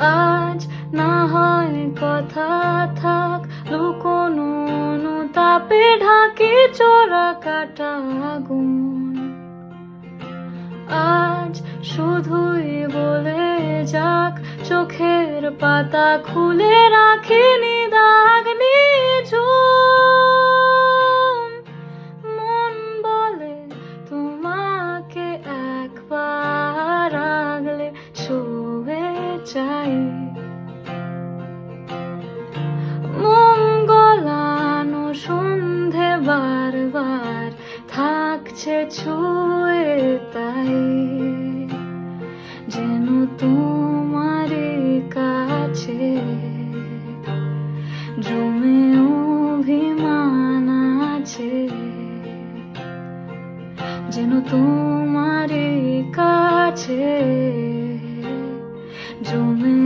আজ না হয় কথা থাক, লুকোনো অনুতাপে ঢাকি চোরা কাটা আগুন। আজ শুধুই বলে যাক, চোখের পাতা খুলে রাখিনি দাগ নিঝুম। মন বলে তোমাকে একবার আগলে ছুঁয়ে চাই। মোম গলানো সন্ধে বারবার থাকছে ছুঁয়ে, তাই যেন তোমারই কাছে জমে অভিমান আছে, যেন তোমারই কাছে জমে